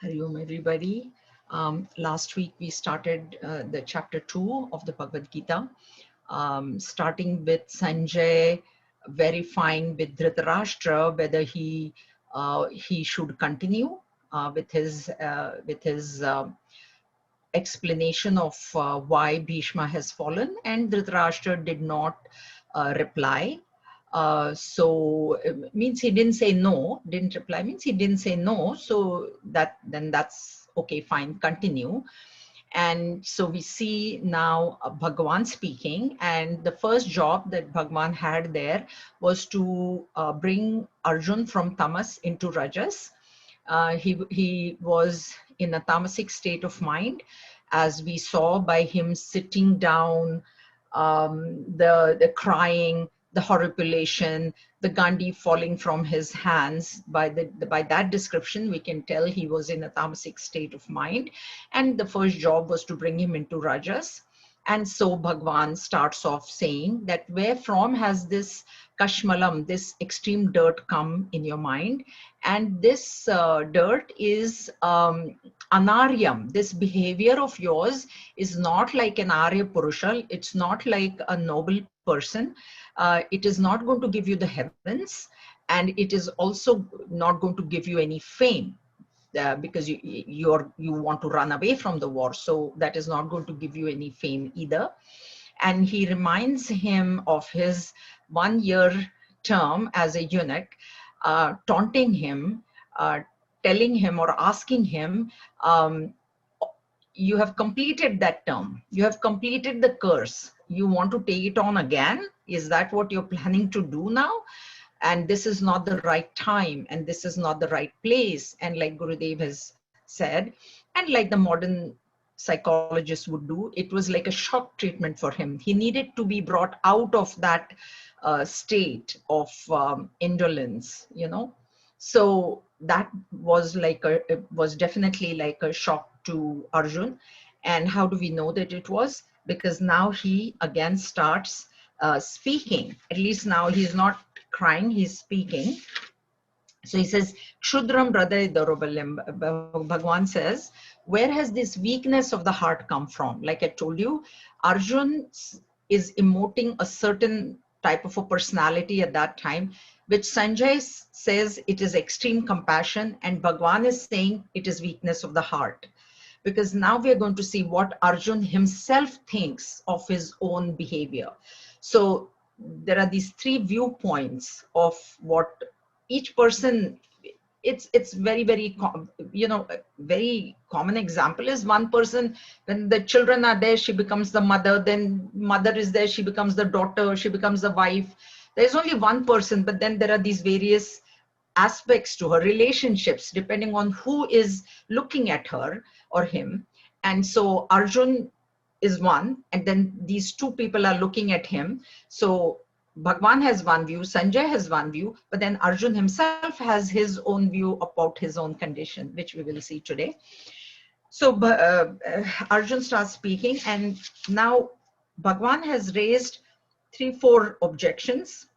Hari Om, everybody. Last week we started the chapter 2 of the Bhagavad Gita, starting with Sanjay verifying with Dhritarashtra whether he should continue with his explanation of why Bhishma has fallen, and Dhritarashtra did not reply. So it means he didn't say no, didn't reply means he didn't say no. So that's okay, fine, continue. And so we see now Bhagavan speaking, and the first job that Bhagavan had there was to bring Arjun from tamas into rajas. He was in a tamasic state of mind, as we saw by him sitting down, the crying, the horripilation, the Gandhi falling from his hands. By that description, we can tell he was in a tamasic state of mind. And the first job was to bring him into rajas. And so Bhagwan starts off saying that where from has this kashmalam, this extreme dirt, come in your mind? And this dirt is anaryam. This behavior of yours is not like an Arya Purusha. It's not like a noble person. It is not going to give you the heavens, and it is also not going to give you any fame. Because you want to run away from the war, so that is not going to give you any fame either. And he reminds him of his 1-year term as a eunuch, taunting him, telling him or asking him, you have completed that term, you have completed the curse, you want to take it on again? Is that what you're planning to do now? And this is not the right time, and this is not the right place. And like Gurudev has said, and like the modern psychologists would do, it was like a shock treatment for him. He needed to be brought out of that state of indolence, So that was it was definitely like a shock to Arjun. And how do we know that it was? Because now he again starts speaking. At least now he's not crying, he's speaking. So he says, Kshudram Hriday Daurabalyam. Bhagwan says, where has this weakness of the heart come from? Like I told you, Arjun is emoting a certain type of a personality at that time, which Sanjay says it is extreme compassion, and Bhagwan is saying it is weakness of the heart. Because now we are going to see what Arjun himself thinks of his own behavior. So there are these 3 viewpoints of what each person. It's very, very very common example is one person, when the children are there, she becomes the mother, then mother is there, she becomes the daughter, she becomes the wife. There's only one person, but then there are these various aspects to her relationships depending on who is looking at her or him. And so Arjun is one, and then these 2 people are looking at him. So Bhagwan has one view, Sanjay has one view, but then Arjun himself has his own view about his own condition, which we will see today. So Arjun starts speaking, and now Bhagwan has raised 3-4 objections.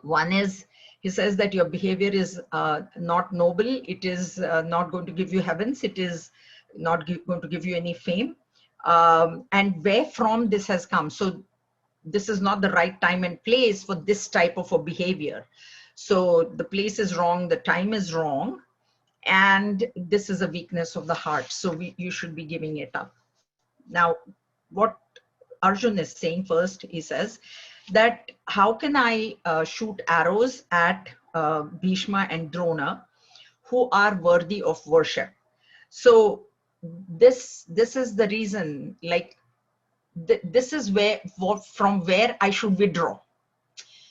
One is, he says that your behavior is not noble, it is not going to give you heavens, it is not going to give you any fame. And where from this has come. So this is not the right time and place for this type of a behavior. So the place is wrong, the time is wrong, and this is a weakness of the heart. So you should be giving it up. Now, what Arjun is saying first, he says that how can I shoot arrows at Bhishma and Drona, who are worthy of worship? So this is the reason, like this is from where I should withdraw,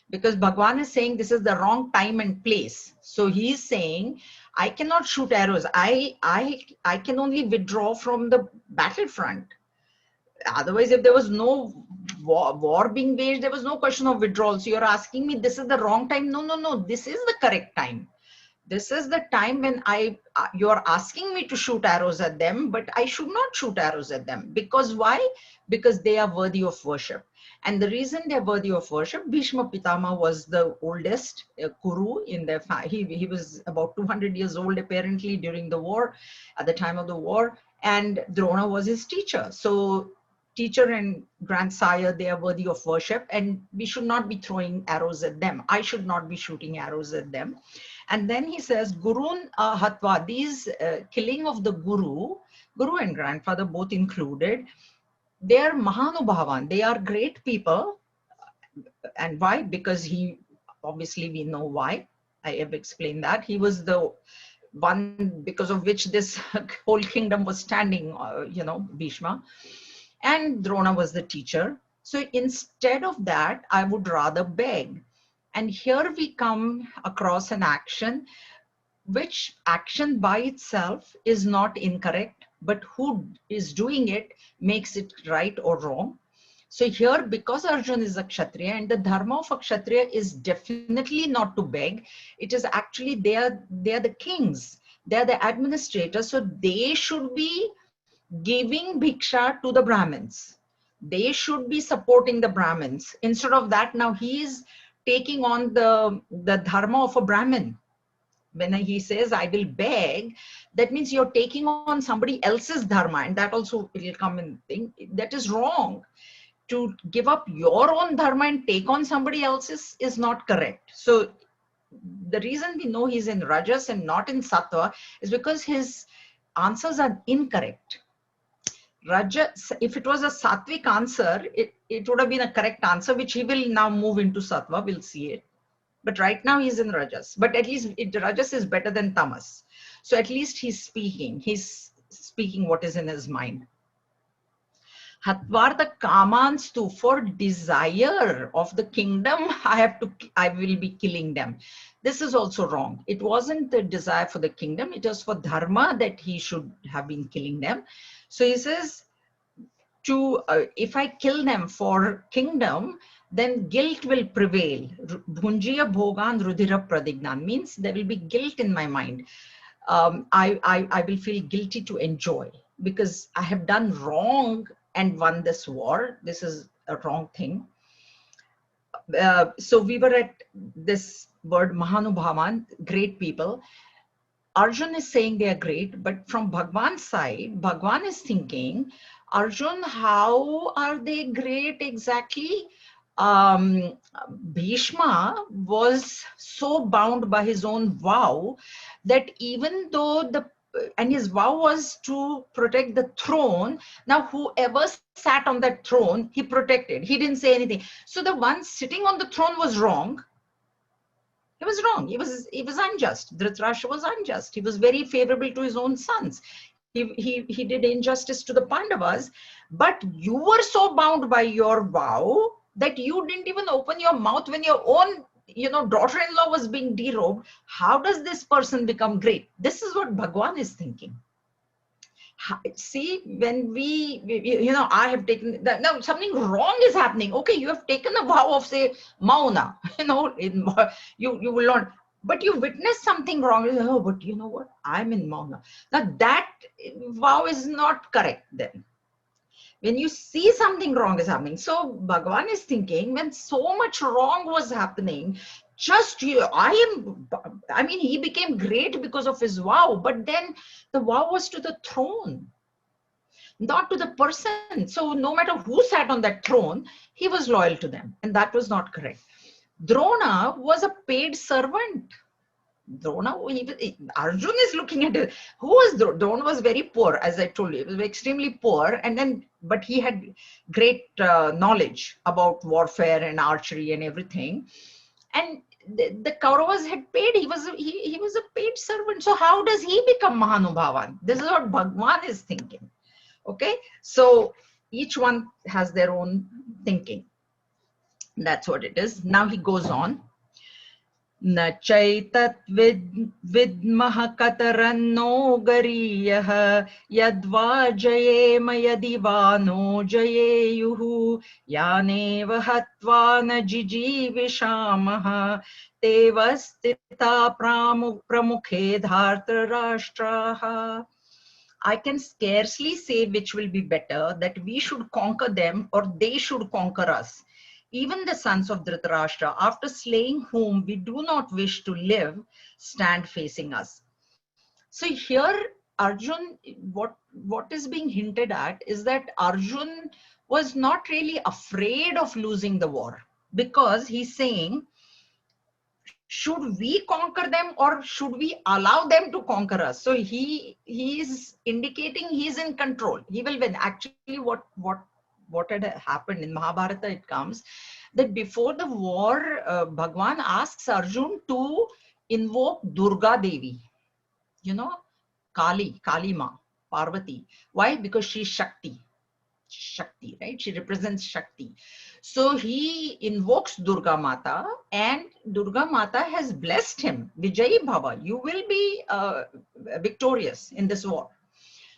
because Bhagwan is saying this is the wrong time and place. So he's saying I cannot shoot arrows. I can only withdraw from the battlefront. Otherwise, if there was no war being waged, there was no question of withdrawal. So you're asking me this is the wrong time? No, this is the correct time. This is the time when you're asking me to shoot arrows at them, but I should not shoot arrows at them. Because why? Because they are worthy of worship. And the reason they're worthy of worship, Bhishma Pitama was the oldest Kuru in their family. He was about 200 years old apparently during the war, at the time of the war, and Drona was his teacher. So teacher and grandsire, they are worthy of worship, and we should not be throwing arrows at them. I should not be shooting arrows at them. And then he says, Gurun Hatva, these killing of the Guru and grandfather both included, they are Mahanubhavan, they are great people. And why? Because he, obviously we know why. I have explained that. He was the one because of which this whole kingdom was standing, Bhishma. And Drona was the teacher. So instead of that, I would rather beg. And here we come across an action, which action by itself is not incorrect, but who is doing it makes it right or wrong. So here, because Arjun is a Kshatriya, and the dharma of a Kshatriya is definitely not to beg, it is actually they are the kings, they are the administrators, so they should be giving bhiksha to the Brahmins. They should be supporting the Brahmins. Instead of that, now he is taking on the dharma of a Brahmin. When he says, I will beg, that means you're taking on somebody else's dharma, and that also will come in thing. That is wrong. To give up your own dharma and take on somebody else's is not correct. So the reason we know he's in Rajas and not in Sattva is because his answers are incorrect. Rajas, if it was a Sattvic answer, it would have been a correct answer, which he will now move into Sattva. We'll see it. But right now he's in Rajas. But at least Rajas is better than Tamas. So at least he's speaking. He's speaking what is in his mind. Hatvar the Kamanstu, for desire of the kingdom, I will be killing them. This is also wrong. It wasn't the desire for the kingdom. It was for dharma that he should have been killing them. So he says, if I kill them for kingdom, then guilt will prevail. Bhunjiya bhogan rudhira pradignan means there will be guilt in my mind. I will feel guilty to enjoy because I have done wrong and won this war. This is a wrong thing. So we were at this word Mahanubhavan, great people. Arjun is saying they are great, but from Bhagwan's side, Bhagwan is thinking, Arjun, how are they great exactly? Bhishma was so bound by his own vow that even though and his vow was to protect the throne, now whoever sat on that throne, he protected. He didn't say anything. So the one sitting on the throne was wrong. He was wrong. He was unjust. Dhritarashtra was unjust. He was very favorable to his own sons. He did injustice to the Pandavas, but you were so bound by your vow that you didn't even open your mouth when your own, daughter-in-law was being derobed. How does this person become great? This is what Bhagwan is thinking. See, when I have taken that, now something wrong is happening. Okay, you have taken a vow of, say, mauna, you will not, but you witness something wrong. Oh, but you know what? I'm in mauna. Now that vow is not correct then. When you see something wrong is happening. So Bhagavan is thinking, when so much wrong was happening, he became great because of his vow, but then the vow was to the throne, not to the person. So no matter who sat on that throne, he was loyal to them, and that was not correct. Drona was a paid servant. Drona, Arjun is looking at it. Who was Drona? Drona was very poor, as I told you. He was extremely poor, but he had great knowledge about warfare and archery and everything. And the Kauravas had paid. He was a paid servant. So how does he become Mahanubhavan? This is what Bhagwan is thinking. Okay, so each one has their own thinking. That's what it is. Now he goes on. न चैतत् विद्मः कतरन्नो गरीयः यद्वा जयेम यदि वा no जयेयुः यानेव हत्वा न जिजीविषामः तेव स्थिता प्रमुखे धार्तराष्ट्राः. I can scarcely say which will be better, that we should conquer them or they should conquer us. Even the sons of Dhritarashtra, after slaying whom we do not wish to live, stand facing us. So here, Arjun, what is being hinted at is that Arjun was not really afraid of losing the war, because he's saying, should we conquer them or should we allow them to conquer us? So he is indicating he's in control. He will win. Actually, what had happened in Mahabharata, it comes that before the war, Bhagwan asks Arjun to invoke Durga Devi, you know, Kali Ma, Parvati. Why? Because she's Shakti, right? She represents Shakti. So he invokes Durga Mata, and Durga Mata has blessed him. Vijayi Bhava, you will be victorious in this war.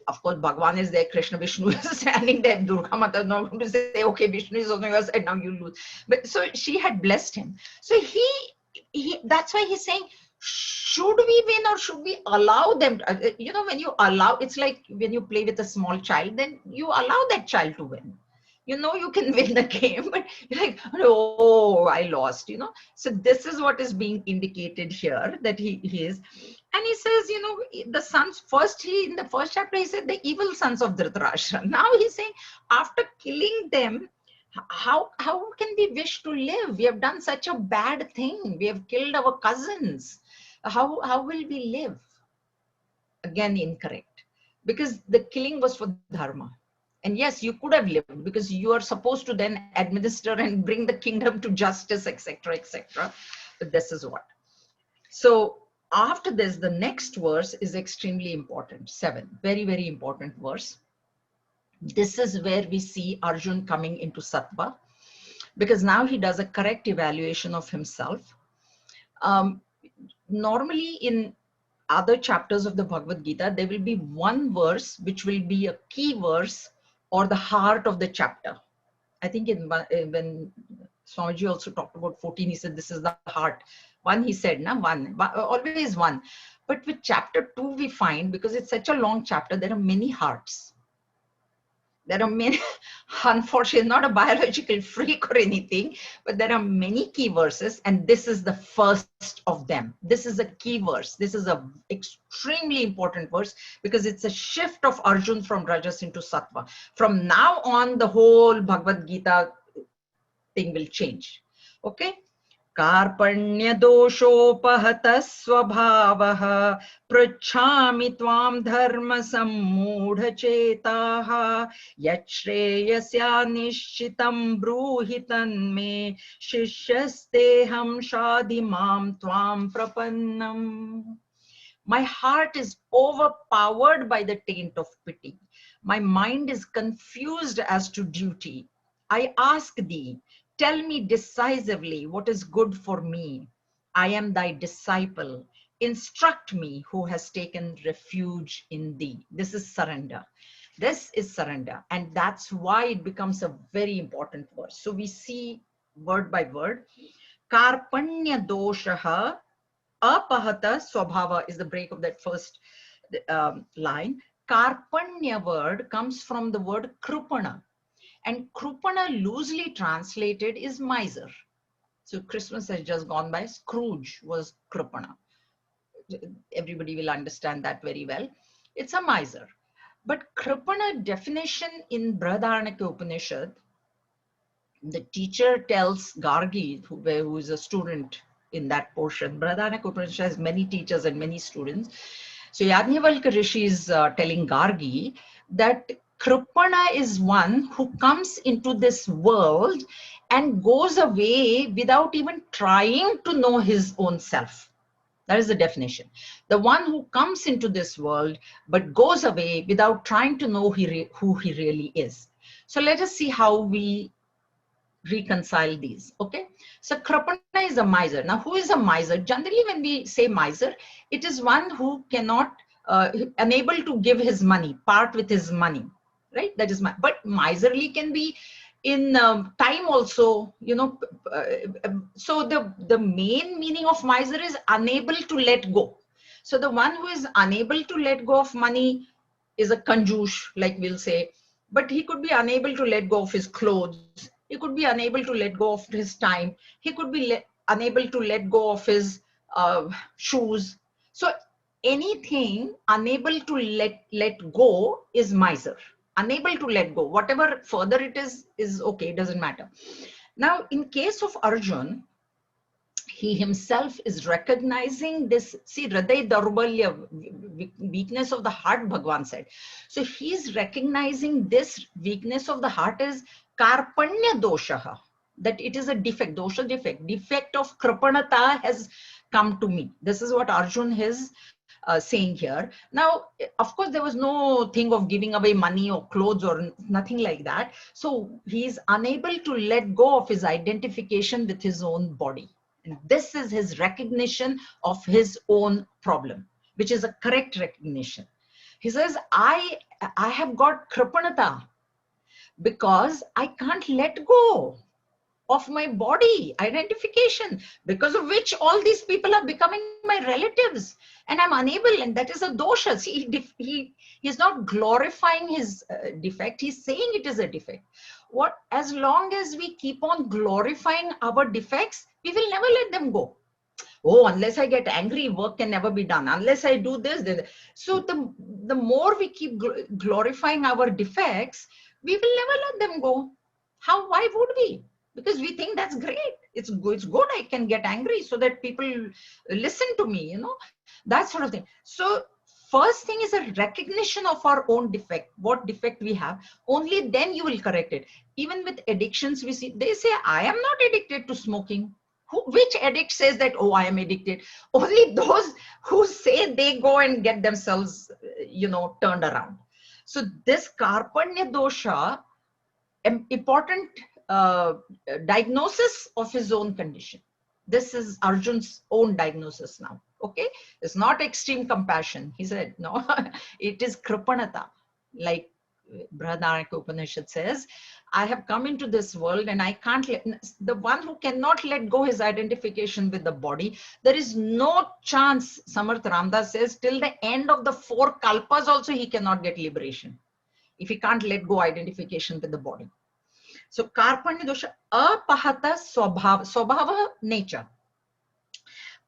Of course, Bhagwan is there, Krishna, Vishnu is standing there. Durga Mata is not going to say, okay, Vishnu is on your side, now you lose. But so she had blessed him. So that's why he's saying, should we win or should we allow them? You know, when you allow, it's like when you play with a small child, then you allow that child to win. You know, you can win the game, but you're like, oh, I lost, you know. So this is what is being indicated here, that he is. And he says, you know, the sons, in the first chapter, he said the evil sons of Dhritarashtra. Now he's saying, after killing them, how can we wish to live? We have done such a bad thing. We have killed our cousins. How will we live? Again, incorrect. Because the killing was for dharma. And yes, you could have lived because you are supposed to then administer and bring the kingdom to justice, etc., etc. But this is what. So after this, the next verse is extremely important. 7, very, very important verse. This is where we see Arjun coming into sattva, because now he does a correct evaluation of himself. Normally in other chapters of the Bhagavad Gita, there will be one verse which will be a key verse or the heart of the chapter. I think when Swamiji also talked about 14, he said, this is the heart. One, he said, always one. But with chapter 2, we find, because it's such a long chapter, there are many hearts. There are many, unfortunately, not a biological freak or anything, but there are many key verses, and this is the first of them. This is a key verse. This is an extremely important verse because it's a shift of Arjun from Rajas into Sattva. From now on, the whole Bhagavad Gita thing will change. Okay? कार्पण्यदोषोपहतः स्वभावः पृच्छामि त्वां धर्मसम्मूढचेताः यच्छ्रेयस्या निश्चितं ब्रूहि तन्मे शिष्यस्तेऽहं शाधि मां त्वां प्रपन्नम्. My heart is overpowered by the taint of pity. My mind is confused as to duty. I ask thee, tell me decisively what is good for me. I am thy disciple. Instruct me who has taken refuge in thee. This is surrender. This is surrender. And that's why it becomes a very important verse. So we see word by word. Karpanya doshaha apahata swabhava is the break of that first line. Karpanya word comes from the word krupana. And krupana, loosely translated, is miser. So Christmas has just gone by. Scrooge was krupana. Everybody will understand that very well. It's a miser. But krupana definition in Brihadaranyaka Upanishad, the teacher tells Gargi, who is a student in that portion. Brihadaranyaka Upanishad has many teachers and many students. So Yajnavalkya Rishi is telling Gargi that Kripana is one who comes into this world and goes away without even trying to know his own self. That is the definition. The one who comes into this world but goes away without trying to know who he really is. So let us see how we reconcile these. Okay, so Kripana is a miser. Now, who is a miser? Generally, when we say miser, it is one who cannot, unable to give his money, part with his money, right? That is but miserly can be in time also, you know. So the main meaning of miser is unable to let go. So the one who is unable to let go of money is a kanjush, like we'll say, but he could be unable to let go of his clothes. He could be unable to let go of his time. He could be unable to let go of his shoes. So anything unable to let go is miser. Unable to let go, whatever further it is okay, it doesn't matter. Now, in case of Arjun, he himself is recognizing this. See, Hriday Daurbalya, weakness of the heart, Bhagwan said. So he's recognizing this weakness of the heart as Karpanya doshaha, that it is a defect, dosha defect of Kripanata has come to me. This is what Arjun is saying here. Now, of course, there was no thing of giving away money or clothes or nothing like that. So he is unable to let go of his identification with his own body. And this is his recognition of his own problem, which is a correct recognition. He says, I have got kripanata because I can't let go of my body identification, because of which all these people are becoming my relatives, and I'm unable, and that is a dosha. See, he's not glorifying his defect, he's saying it is a defect. What, as long as we keep on glorifying our defects, we will never let them go. Oh, unless I get angry, work can never be done. Unless I do this. So the more we keep glorifying our defects, we will never let them go. How? Why would we? Because we think that's great. It's good. I can get angry so that people listen to me, you know, that sort of thing. So first thing is a recognition of our own defect, what defect we have. Only then you will correct it. Even with addictions, we see, they say, I am not addicted to smoking. Which addict says that, oh, I am addicted? Only those who say they go and get themselves, you know, turned around. So this Karpanya dosha, important diagnosis of his own condition. This is Arjun's own diagnosis now. Okay, it's not extreme compassion. He said, no, it is kripanata. Like Brihadaranyaka Upanishad says, I have come into this world and I can't let, the one who cannot let go his identification with the body, there is no chance, Samarth Ramdas says, till the end of the 4 kalpas also he cannot get liberation, if he can't let go identification with the body. So Karpanya dosha, apahata swabhava, nature.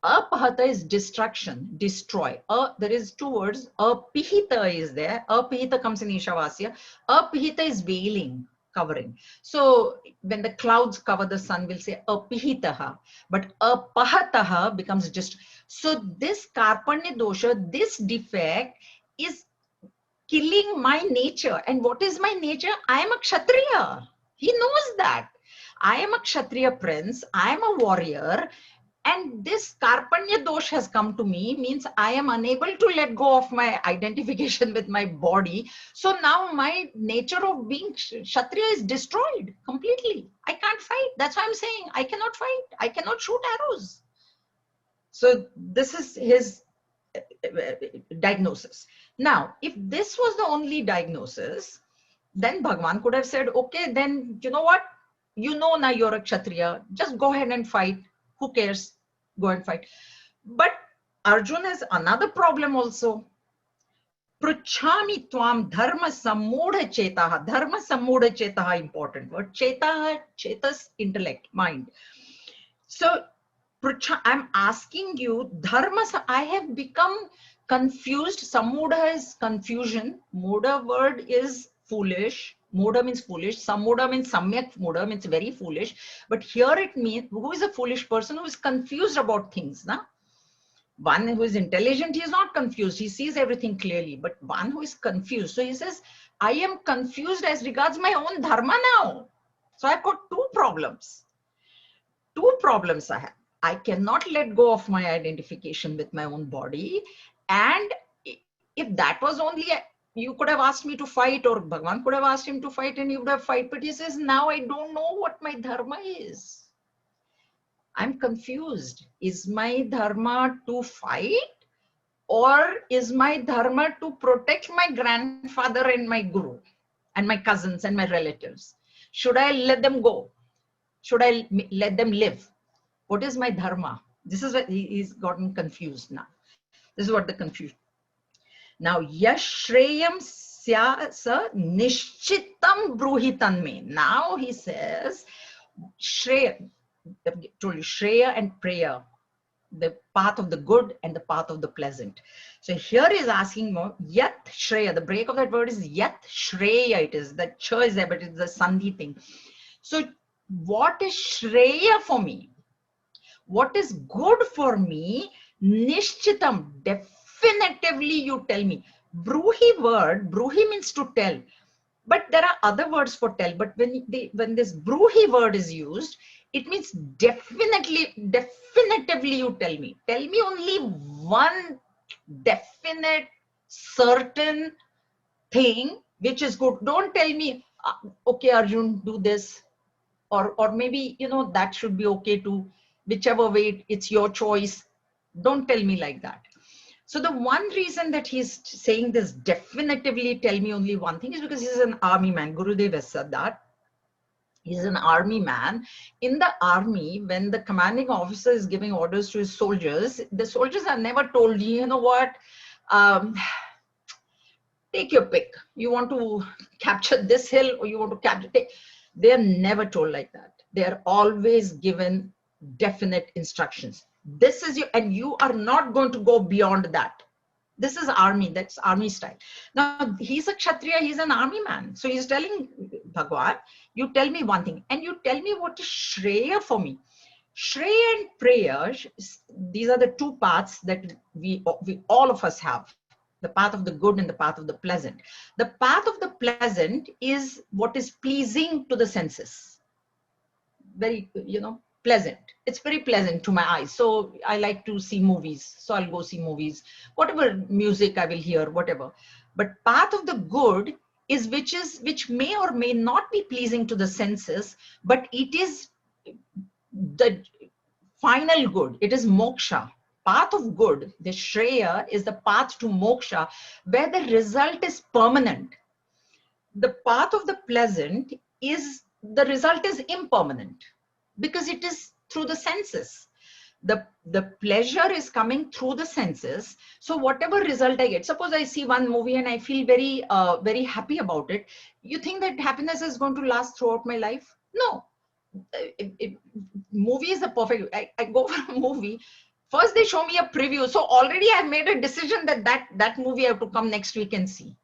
Apahata is destruction, destroy. There is 2 words. Apihita is there. Apihita comes in Ishavasya. Apihita is veiling, covering. So when the clouds cover the sun, we'll say apihitaha. But apahataha becomes just. So this Karpanya dosha, this defect is killing my nature. And what is my nature? I am a Kshatriya. He knows that. I am a Kshatriya prince. I am a warrior. And this Karpanya dosh has come to me, means I am unable to let go of my identification with my body. So now my nature of being Kshatriya is destroyed completely. I can't fight. That's why I'm saying I cannot fight. I cannot shoot arrows. So this is his diagnosis. Now, if this was the only diagnosis, then Bhagwan could have said, okay, then you know what? You know now you're a Kshatriya. Just go ahead and fight. Who cares? Go and fight. But Arjun has another problem also. Pruchhami tvam dharma sammudha chetaha. Dharma sammudha chetaha, important word. Chetaha, chetas, intellect, mind. So I'm asking you, dharma, I have become confused. Sammudha is confusion. Muda word is foolish. Muda means foolish. Sammuda means samyak muda, means very foolish. But here it means, who is a foolish person? Who is confused about things. Na? One who is intelligent, he is not confused. He sees everything clearly. But one who is confused. So he says, I am confused as regards my own dharma now. So I've got 2 problems. 2 problems I have. I cannot let go of my identification with my own body. And if that was only, you could have asked me to fight, or Bhagavan could have asked him to fight and he would have fight. But he says, now I don't know what my dharma is. I'm confused. Is my dharma to fight, or is my dharma to protect my grandfather and my guru and my cousins and my relatives? Should I let them go? Should I let them live? What is my dharma? This is what he's gotten confused now. This is what the confusion. Now, yashreyam sya sa nishchitam bruhitan me. Now he says, Shreya, told you, Shreya and prayer, the path of the good and the path of the pleasant. So here is asking more, yat Shreya, the break of that word is yat Shreya, it is, the cha is there, but it's the sandhi thing. So what is Shreya for me? What is good for me? Nishchitam, definitively you tell me. Bruhi word, bruhi means to tell. But there are other words for tell. But when this bruhi word is used, it means definitively you tell me. Tell me only one definite, certain thing which is good. Don't tell me, okay, Arjun, do this. Or maybe, that should be okay too. Whichever way, it's your choice. Don't tell me like that. So the one reason that he's saying this definitively tell me only one thing is because he's an army man. Gurudev has said that. He's an army man. In the army, when the commanding officer is giving orders to his soldiers, the soldiers are never told, you know what, take your pick. You want to capture this hill or you want to capture, they're never told like that. They're always given definite instructions. This is and you are not going to go beyond that. This is army, that's army style. Now, he's a Kshatriya, he's an army man. So he's telling Bhagwan, you tell me one thing and you tell me what is Shreya for me. Shreya and prayer, these are the two paths that we all of us have. The path of the good and the path of the pleasant. The path of the pleasant is what is pleasing to the senses. Very, pleasant. It's very pleasant to my eyes. So I like to see movies. So I'll go see movies. Whatever music I will hear, whatever. But path of the good is which may or may not be pleasing to the senses, but it is the final good. It is moksha. Path of good, the Shreya, is the path to moksha, where the result is permanent. The path of the pleasant is, the result is impermanent because it is through the senses. The pleasure is coming through the senses. So whatever result I get, suppose I see one movie and I feel very, very happy about it. You think that happiness is going to last throughout my life? No. Movie is the perfect, I go for a movie. First, they show me a preview. So already I've made a decision that movie I have to come next week and see.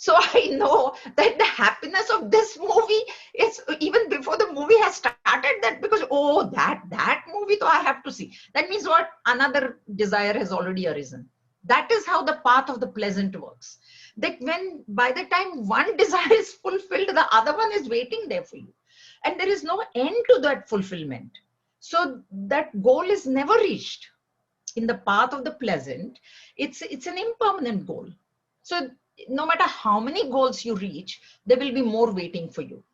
So I know that the happiness of this movie is even before the movie has started, that because, oh, that movie, though I have to see. That means what? Another desire has already arisen. That is how the path of the pleasant works. That by the time one desire is fulfilled, the other one is waiting there for you. And there is no end to that fulfillment. So that goal is never reached. In the path of the pleasant, it's an impermanent goal. So no matter how many goals you reach, there will be more waiting for you.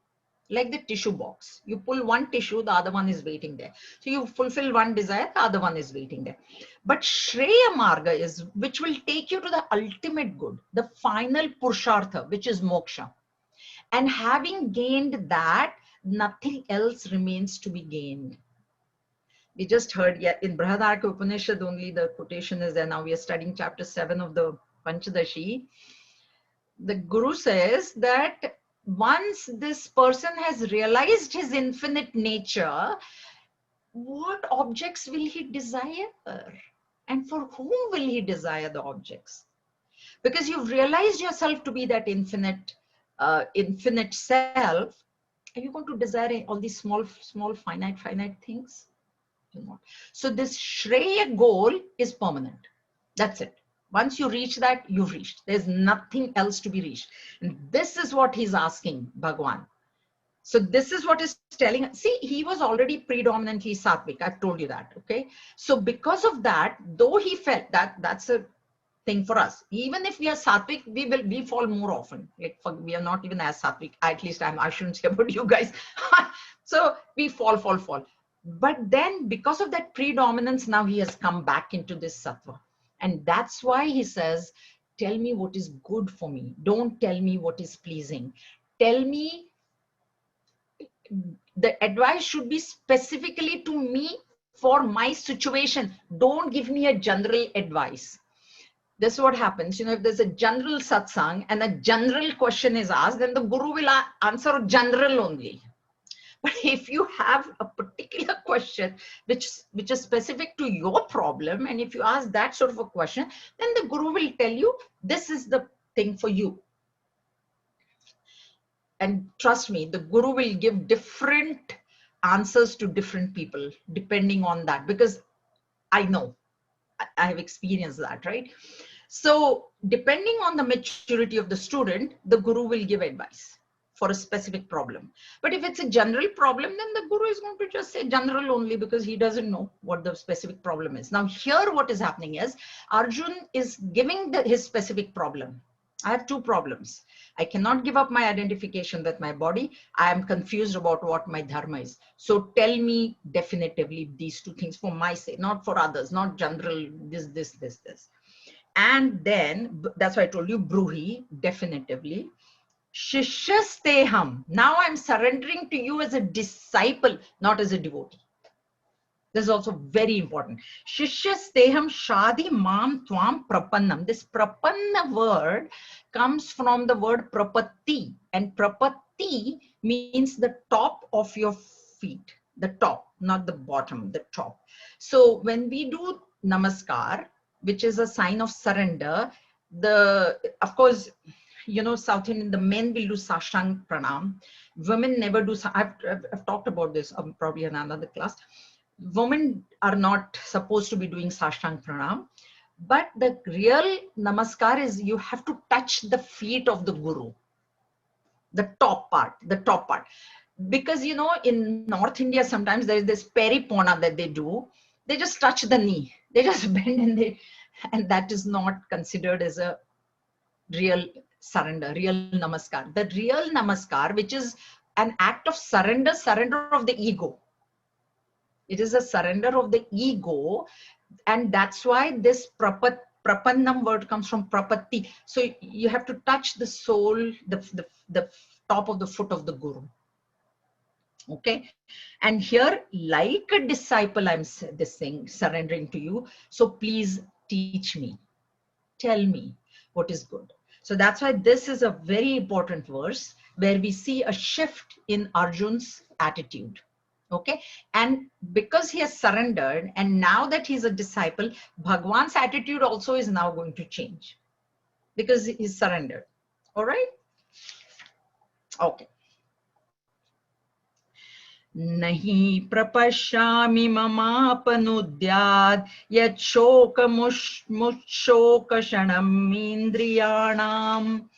Like the tissue box. You pull one tissue, the other one is waiting there. So you fulfill one desire, the other one is waiting there. But Shreya Marga is which will take you to the ultimate good, the final Purushartha, which is moksha. And having gained that, nothing else remains to be gained. We just heard, in Brihadaranyaka Upanishad only the quotation is there. Now we are studying chapter 7 of the Panchadashi. The Guru says that once this person has realized his infinite nature, what objects will he desire? And for whom will he desire the objects? Because you've realized yourself to be that infinite self. Are you going to desire all these small, finite things? So this Shreya goal is permanent. That's it. Once you reach that, you've reached. There's nothing else to be reached. And this is what he's asking Bhagwan. So this is what is telling. See, he was already predominantly sattvic. I've told you that. Okay. So because of that, though he felt that that's a thing for us. Even if we are sattvic, we fall more often. Like we are not even as sattvic. At least I shouldn't say about you guys. So we fall. But then because of that predominance, now he has come back into this sattva. And that's why he says, tell me what is good for me. Don't tell me what is pleasing. Tell me, the advice should be specifically to me for my situation. Don't give me a general advice. This is what happens, if there's a general satsang and a general question is asked, then the guru will answer general only. But if you have a particular question which is specific to your problem, and if you ask that sort of a question, then the guru will tell you, this is the thing for you. And trust me, the guru will give different answers to different people depending on that, because I know, I have experienced that, right? So depending on the maturity of the student, the guru will give advice for a specific problem. But if it's a general problem, then the guru is going to just say general only, because he doesn't know what the specific problem is. Now here what is happening is Arjun is giving his specific problem. I have two problems. I cannot give up my identification with my body. I am confused about what my dharma is. So tell me definitively these two things for my sake, not for others, not general, this. And then, that's why I told you, bruhi, definitively. Shishyasteham. Now I'm surrendering to you as a disciple, not as a devotee. This is also very important. Shishyasteham shadi mam tvam prapannam. This prapanna word comes from the word prapatti. And prapatti means the top of your feet. The top, not the bottom, the top. So when we do namaskar, which is a sign of surrender, of course, South Indian, the men will do sashtang pranam. Women never do. I've talked about this probably in another class. Women are not supposed to be doing sashtang pranam, but the real namaskar is you have to touch the feet of the guru, the top part. Because in North India sometimes there is this peripona that they do. They just touch the knee, they just bend, and that is not considered as a real surrender, real namaskar. The real namaskar, which is an act of surrender of the ego. It is a surrender of the ego, and that's why this prapannam word comes from prapatti. So you have to touch the sole, the top of the foot of the guru. Okay, and here, like a disciple, I'm surrendering to you. So please teach me, tell me what is good. So that's why this is a very important verse where we see a shift in Arjun's attitude. Okay, and because he has surrendered, and now that he's a disciple, Bhagwan's attitude also is now going to change because he's surrendered. All right. Okay. Nahi prapashyami mamapanudyad yat shokamushokshanam indriyanam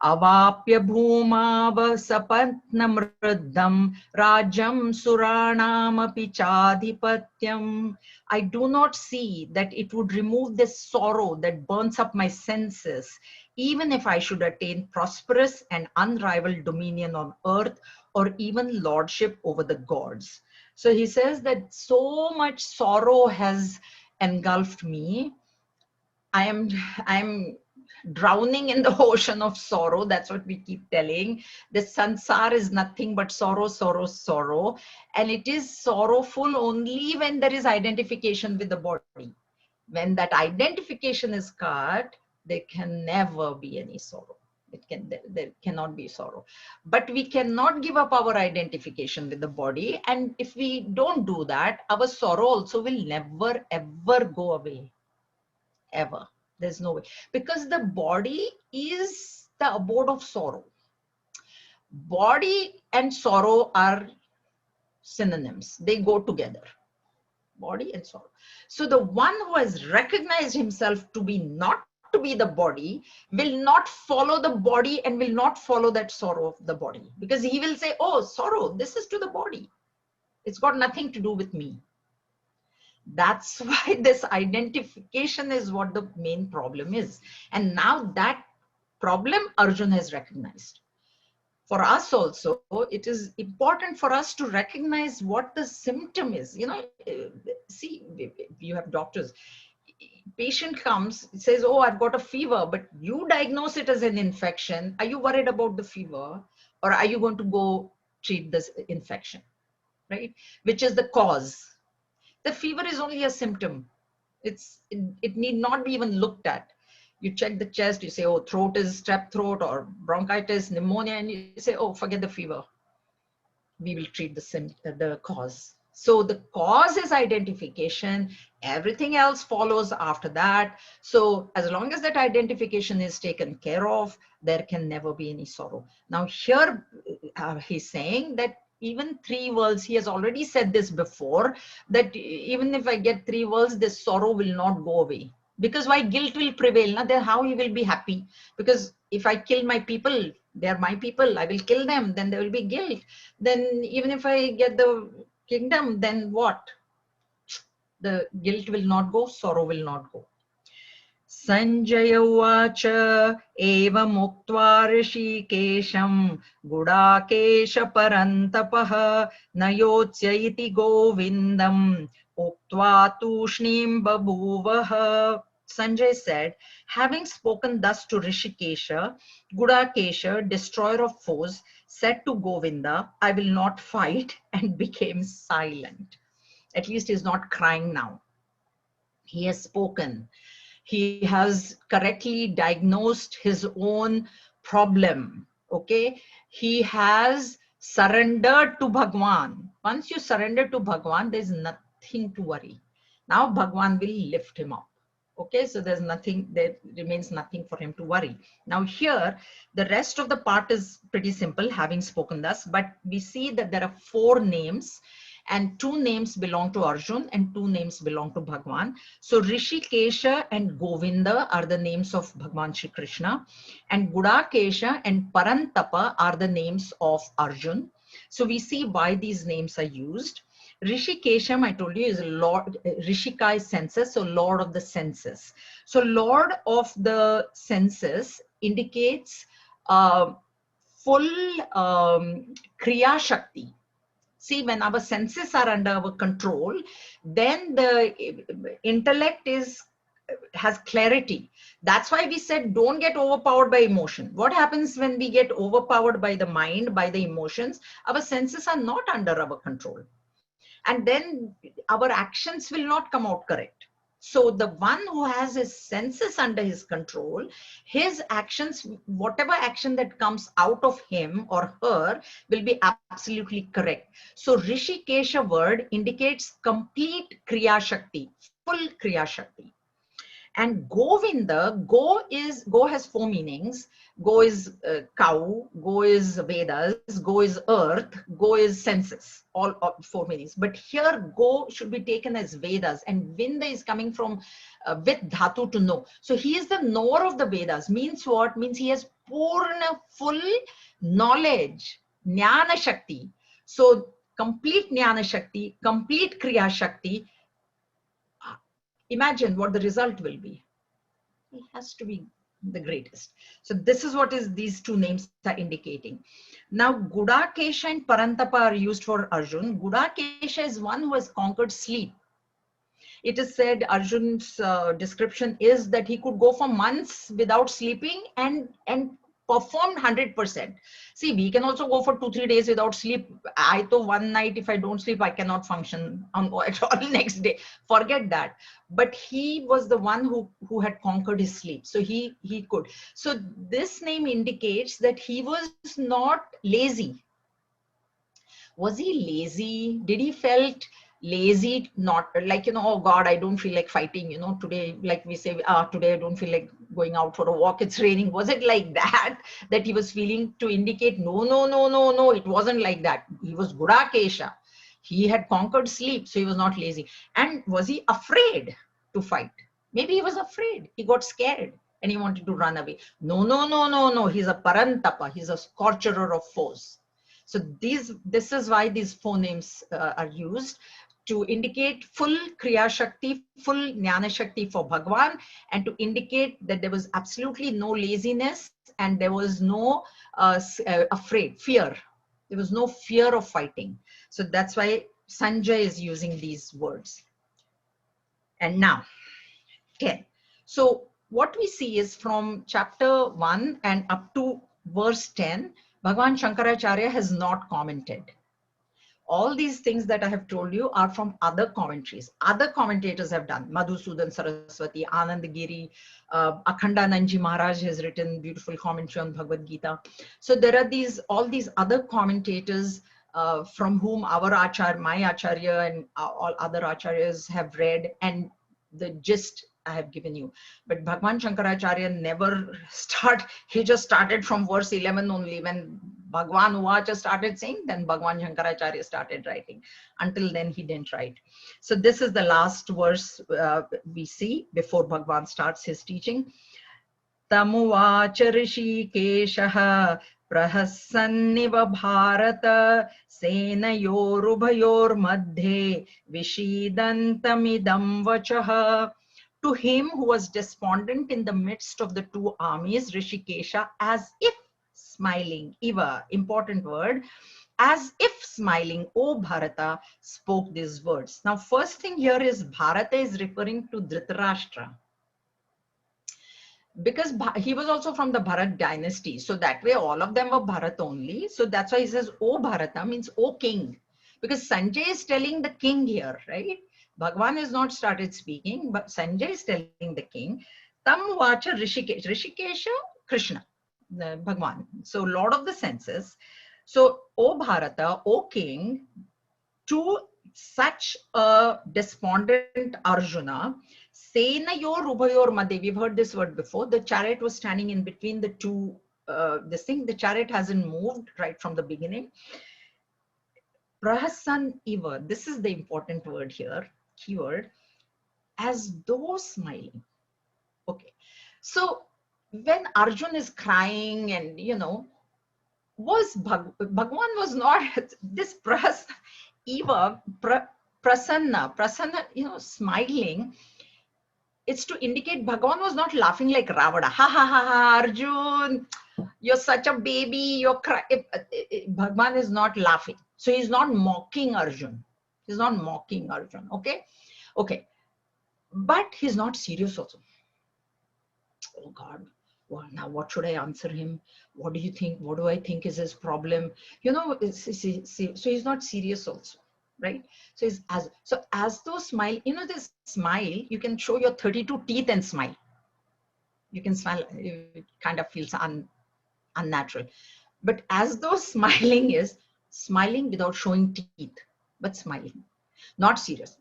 avapya bhumava sapatnam mriddham rajam suranam api chadhipatyam. I do not see that it would remove this sorrow that burns up my senses, even if I should attain prosperous and unrivaled dominion on earth, or even lordship over the gods. So he says that so much sorrow has engulfed me. I am drowning in the ocean of sorrow. That's what we keep telling. The sansar is nothing but sorrow, sorrow, sorrow. And it is sorrowful only when there is identification with the body. When that identification is cut, there can never be any sorrow. There cannot be sorrow. But we cannot give up our identification with the body. And if we don't do that, our sorrow also will never, ever go away. Ever. There's no way. Because the body is the abode of sorrow. Body and sorrow are synonyms. They go together. Body and sorrow. So the one who has recognized himself to be not to be the body will not follow the body and will not follow that sorrow of the body, because he will say, oh, sorrow, this is to the body. It's got nothing to do with me. That's why this identification is what the main problem is. And now that problem Arjun has recognized. For us also, it is important for us to recognize what the symptom is. See, you have doctors. Patient comes, says, oh, I've got a fever, but you diagnose it as an infection. Are you worried about the fever, or are you going to go treat this infection, right? Which is the cause. The fever is only a symptom. It need not be even looked at. You check the chest, you say, oh, throat is strep throat or bronchitis, pneumonia, and you say, oh, forget the fever. We will treat the cause. So the cause is identification. Everything else follows after that. So as long as that identification is taken care of, there can never be any sorrow. Now here he's saying that even 3 worlds, he has already said this before, that even if I get 3 worlds, this sorrow will not go away. Because why? Guilt will prevail. Now then how he will be happy? Because if I kill my people, they're my people, I will kill them, then there will be guilt. Then even if I get the kingdom, then what? The guilt will not go, sorrow will not go. Sanjaya Uvacha Eva Muktva Rishikesham Gudakesha Parantapaha Nayotsya iti Govindam Uktva Tushnim Babhuvaha. Sanjay said, having spoken thus to Rishikesha, Gudakesha, destroyer of foes, said to Govinda, I will not fight, and became silent. At least he's not crying now. He has spoken. He has correctly diagnosed his own problem. Okay. He has surrendered to Bhagwan. Once you surrender to Bhagwan, there's nothing to worry. Now Bhagwan will lift him up. Okay, so there remains nothing for him to worry. Now here, the rest of the part is pretty simple, having spoken thus, but we see that there are 4 names, and 2 names belong to Arjun and 2 names belong to Bhagwan. So Rishikesha and Govinda are the names of Bhagwan Shri Krishna, and Gudakesha and Parantapa are the names of Arjun. So we see why these names are used. Rishikesham, I told you, is Lord. Rishika is senses, so Lord of the senses. So Lord of the senses indicates full Kriya Shakti. See, when our senses are under our control, then the intellect has clarity. That's why we said don't get overpowered by emotion. What happens when we get overpowered by the mind, by the emotions? Our senses are not under our control. And then our actions will not come out correct. So the one who has his senses under his control, his actions, whatever action that comes out of him or her will be absolutely correct. So Rishikesha word indicates complete Kriya Shakti, full Kriya Shakti. And Govinda, go has 4 meanings. Go is cow, go is Vedas, go is earth, go is senses, all 4 meanings. But here go should be taken as Vedas, and Vinda is coming from with dhatu, to know. So he is the knower of the Vedas. Means what? Means he has purna, full knowledge, Jnana Shakti. So complete Jnana Shakti, complete Kriya Shakti. Imagine what the result will be. It has to be the greatest. So this is what these 2 names are indicating. Now Gudakesha and Parantapa are used for Arjun. Gudakesha is one who has conquered sleep. It is said Arjun's description is that he could go for months without sleeping and performed 100%. See, we can also go for 2-3 days without sleep. I thought one night, if I don't sleep, I cannot function at all next day. Forget that. But he was the one who had conquered his sleep. So he could. So this name indicates that he was not lazy. Was he lazy? Did he felt lazy? Not like, oh God, I don't feel like fighting, today, like we say, today I don't feel like going out for a walk, it's raining. Was it like that he was feeling to indicate? No, it wasn't like that. He was Gudakesha. He had conquered sleep, so he was not lazy. And was he afraid to fight? Maybe he was afraid. He got scared and he wanted to run away. No. He's a Parantapa. He's a scorcher of foes. So this is why these 4 names are used. to indicate full Kriya Shakti, full Jnana Shakti for Bhagwan, and to indicate that there was absolutely no laziness and there was no fear. There was no fear of fighting. So that's why Sanjay is using these words. And now, 10. So what we see is from chapter 1 and up to verse 10, Bhagavan Shankaracharya has not commented. All these things that I have told you are from other commentaries. Other commentators have done. Madhusudan Saraswati, Anandagiri, Akhandananji Maharaj has written beautiful commentary on Bhagavad Gita. So there are all these other commentators from whom our Acharya, my Acharya and all other Acharyas have read, and the gist I have given you. But Bhagwan Shankaracharya never he just started from verse 11 only. When Bhagwan Uvacha started saying, then Bhagwan Shankaracharya started writing. Until then, he didn't write. So this is the last verse we see before Bhagwan starts his teaching. Tamuvacha Rishikeshaha Prahassanniva Bharata Senayorubhayor Madhe Vishidantamidam Vachaha. To him who was despondent in the midst of the two armies, Rishikesha, as if smiling, Iva, important word, as if smiling, O Bharata, spoke these words. Now, first thing here is Bharata is referring to Dhritarashtra, because he was also from the Bharat dynasty. So that way, all of them were Bharat only. So that's why he says, O Bharata means O king, because Sanjay is telling the king here, right? Bhagwan has not started speaking, but Sanjay is telling the king, Tam Vacha Rishikesh. Rishikesha, Krishna, Bhagwan. So Lord of the senses. So, O Bharata, O king, to such a despondent Arjuna, Senayor Ubhayor Madhe. We've heard this word before. The chariot was standing in between the two, the chariot hasn't moved right from the beginning. Prahasan Iva, this is the important word here, keyword, as though smiling. Okay. So when Arjun is crying and, Bhagwan was not this Eva, Prasanna, smiling. It's to indicate Bhagwan was not laughing like Ravana. Ha ha ha ha, Arjun, you're such a baby, you're crying. Bhagwan is not laughing. So he's not mocking Arjun. He's not mocking Arjun. Okay? Okay. But he's not serious also. Oh God. Well, now what should I answer him? What do you think? What do I think is his problem? So he's not serious also, right? So as though smile, this smile, you can show your 32 teeth and smile. You can smile, it kind of feels unnatural. But as though smiling is smiling without showing teeth, but smiling, not serious.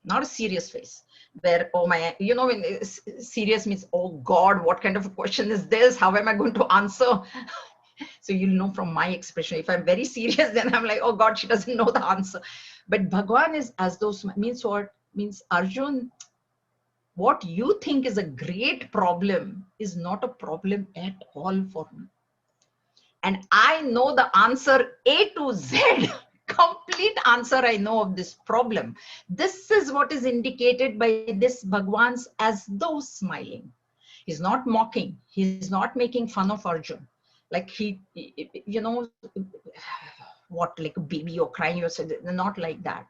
Not a serious face where, oh my, when serious means, oh God, what kind of a question is this? How am I going to answer? So you'll know from my expression, if I'm very serious, then I'm like, oh God, she doesn't know the answer. But Bhagwan is as though, means what? Means Arjun, what you think is a great problem is not a problem at all for me. And I know the answer A to Z. Complete answer I know of this problem. This is what is indicated by this Bhagwan's as though smiling. He's not mocking. He's not making fun of Arjun. Like what, like a baby or crying, not like that.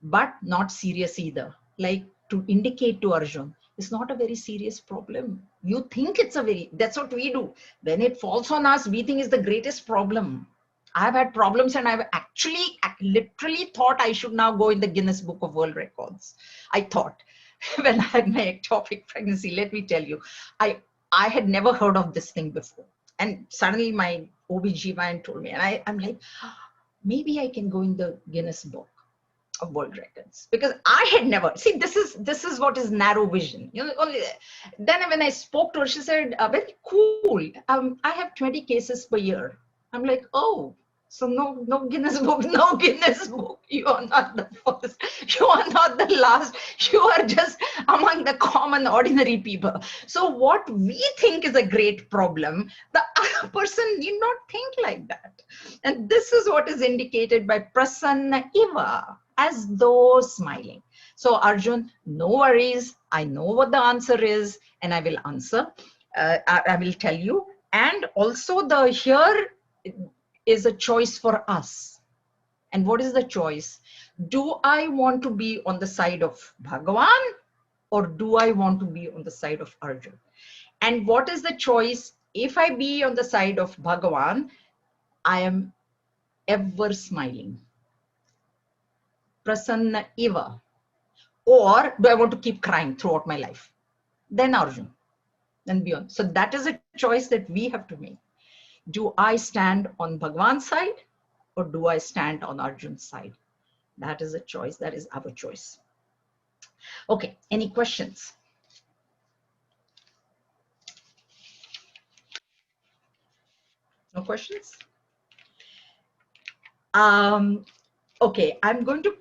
But not serious either. Like to indicate to Arjun, it's not a very serious problem. You think it's that's what we do. When it falls on us, we think it's the greatest problem. I've had problems and I've literally thought I should now go in the Guinness Book of World Records. I thought when I had my ectopic pregnancy, let me tell you, I had never heard of this thing before. And suddenly my OB/GYN told me, and I'm like, maybe I can go in the Guinness Book of World Records, because I had never, see, this is what is narrow vision. Only then when I spoke to her, she said, very cool. I have 20 cases per year. I'm like, oh, so no Guinness Book, no Guinness Book. You are not the first. You are not the last. You are just among the common, ordinary people. So what we think is a great problem, the other person need not think like that. And this is what is indicated by Prasanna Iva. as though smiling. So Arjun, no worries. I know what the answer is, and I will answer. I will tell you. And also the here is a choice for us. And what is the choice? Do I want to be on the side of Bhagavan, or do I want to be on the side of Arjun? And what is the choice? If I be on the side of Bhagavan, I am ever smiling. Prasanna Eva. Or do I want to keep crying throughout my life? Then Arjun, then beyond. So that is a choice that we have to make. Do I stand on Bhagavan's side, or do I stand on Arjun's side? That is a choice. That is our choice. Okay, any questions? No questions? Okay, I'm going to,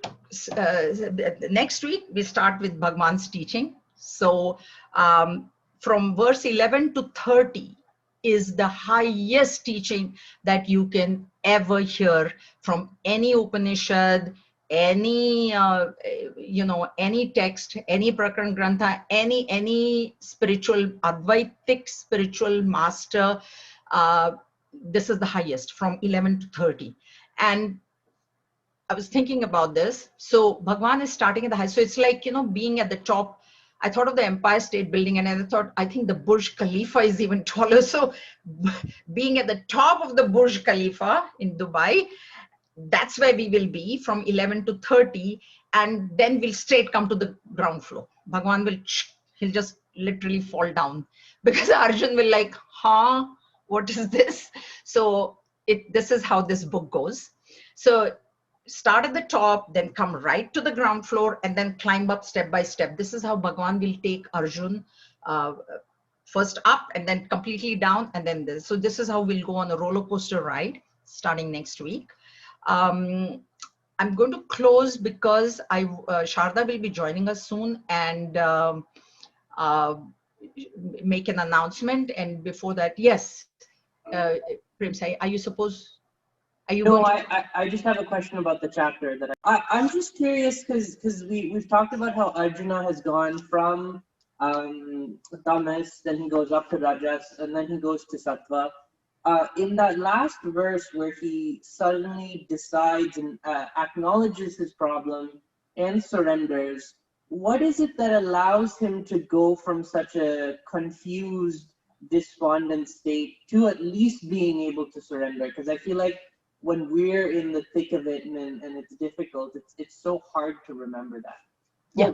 next week, we start with Bhagavan's teaching. So from verse 11 to 30 is the highest teaching that you can ever hear from any Upanishad, any, any text, any Prakran Grantha, any spiritual, Advaitic spiritual master. This is the highest from 11 to 30. And I was thinking about this. So Bhagwan is starting at the high. So it's like, being at the top. I thought of the Empire State Building, and I thought, I think the Burj Khalifa is even taller. So being at the top of the Burj Khalifa in Dubai, that's where we will be from 11 to 30. And then we'll straight come to the ground floor. Bhagwan he'll just literally fall down, because Arjun will like, huh, what is this? So this is how this book goes. So start at the top, then come right to the ground floor, and then climb up step by step. This is how Bhagwan will take Arjun, first up and then completely down, and then this. So this is how we'll go on a roller coaster ride starting next week. I'm going to close because Sharda will be joining us soon, and make an announcement. And before that, yes, Prem Sai, are you supposed? No, I just have a question about the chapter that I'm just curious, because we've talked about how Arjuna has gone from tamas, then he goes up to rajas, and then he goes to sattva. In that last verse where he suddenly decides and acknowledges his problem and surrenders, what is it that allows him to go from such a confused, despondent state to at least being able to surrender? Because I feel like when we're in the thick of it and it's difficult, it's so hard to remember that. Yeah.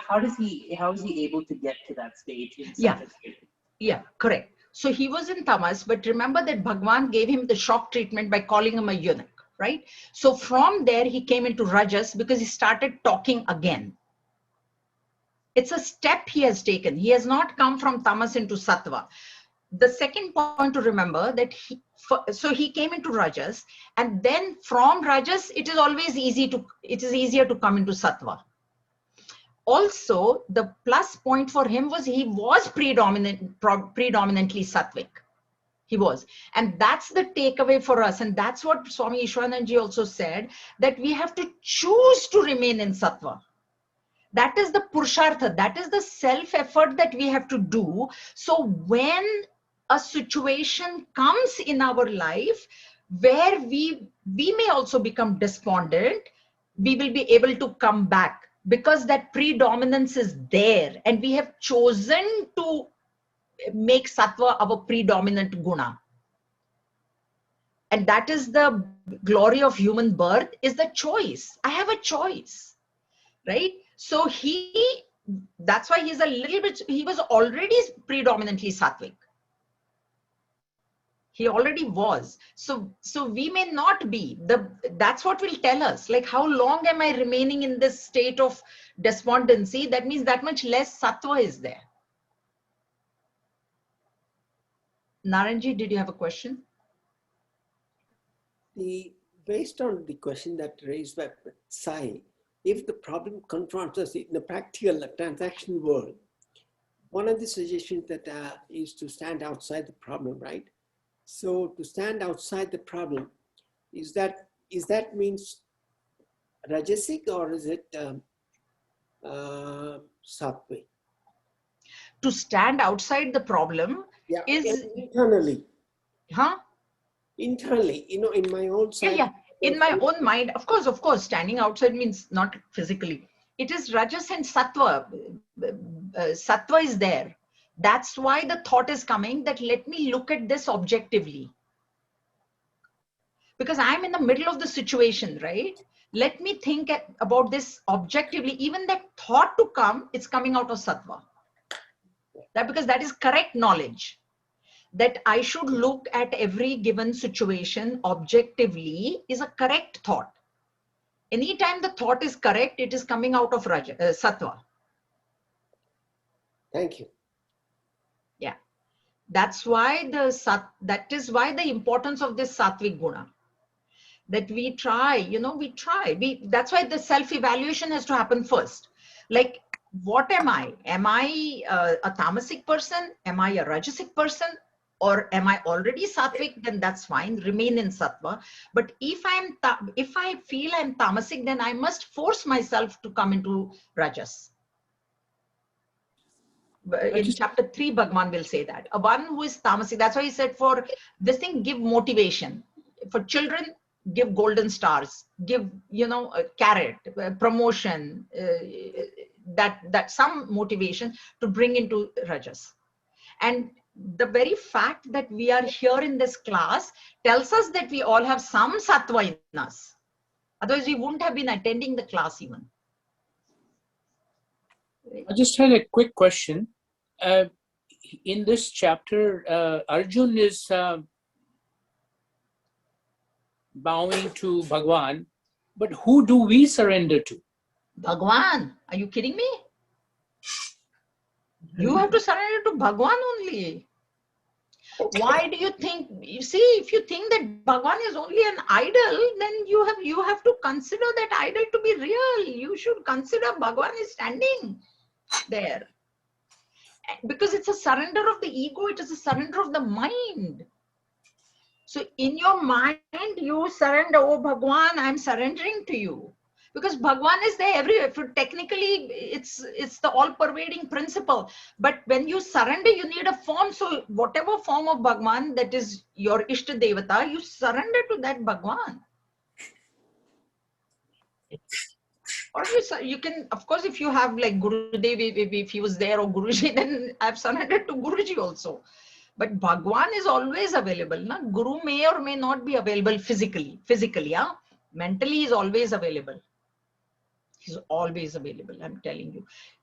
How is he able to get to that stage in such a state? Yeah, correct. So he was in tamas, but remember that Bhagwan gave him the shock treatment by calling him a eunuch, right? So from there he came into rajas because he started talking again. It's a step he has taken. He has not come from tamas into sattva. The second point to remember that so he came into rajas, and then from rajas it is easier to come into sattva. Also, the plus point for him was he was predominantly sattvic. He was. And that's the takeaway for us. And that's what Swami Ishwananji also said, that we have to choose to remain in sattva. That is the purushartha. That is the self-effort that we have to do. So when a situation comes in our life where we may also become despondent, we will be able to come back, because that predominance is there, and we have chosen to make sattva our predominant guna. And that is the glory of human birth, is the choice. I have a choice, right? So that's why he was already predominantly sattvic. He already was. So we may not be. That's what will tell us, like, how long am I remaining in this state of despondency? That means that much less sattva is there. Naranji, did you have a question? Based on the question that raised by Sai, if the problem confronts us in the practical transaction world, one of the suggestions that is to stand outside the problem, right? So to stand outside the problem, is that means Rajasic or is it Sattvic? To stand outside the problem Yeah, is, internally. huh? Internally, in my own Yeah, side. yeah. In my own mind, of course, standing outside means not physically. It is Rajas and Sattva. Sattva is there. That's why the thought is coming that let me look at this objectively. Because I'm in the middle of the situation, right? Let me think about this objectively. Even that thought to come, it's coming out of Sattva. Because that is correct knowledge. That I should look at every given situation objectively is a correct thought. Anytime the thought is correct, it is coming out of Sattva. Thank you. Yeah. That's why that is why the importance of this Sattvic Guna. That we try, that's why the self-evaluation has to happen first. Like, what am I? Am I a tamasic person? Am I a rajasic person? Or am I already sattvic? Then that's fine, remain in sattva. But if I feel I'm tamasic, then I must force myself to come into rajas. In chapter 3, Bhagavan will say that. One who is tamasic, that's why he said for this thing, give motivation. For children, give golden stars, give, a carrot, promotion, that some motivation to bring into rajas. And the very fact that we are here in this class tells us that we all have some sattva in us. Otherwise, we wouldn't have been attending the class even. I just had a quick question. In this chapter, Arjun is bowing to Bhagwan, but who do we surrender to? Bhagwan, are you kidding me? You have to surrender to Bhagwan only. Why do you think, you see, if you think that Bhagwan is only an idol, then you have to consider that idol to be real. You should consider Bhagwan is standing there. Because it's a surrender of the ego, it is a surrender of the mind. So in your mind, you surrender, oh Bhagwan, I'm surrendering to you. Because Bhagwan is there everywhere. Technically, it's the all-pervading principle. But when you surrender, you need a form. So whatever form of Bhagwan that is your Ishta Devata, you surrender to that Bhagwan. Or you can, of course, if you have like Gurudev, if he was there, or Guruji, then I've surrendered to Guruji also. But Bhagwan is always available. Na? Guru may or may not be available physically, yeah? Mentally, he's always available. He's always available, I'm telling you.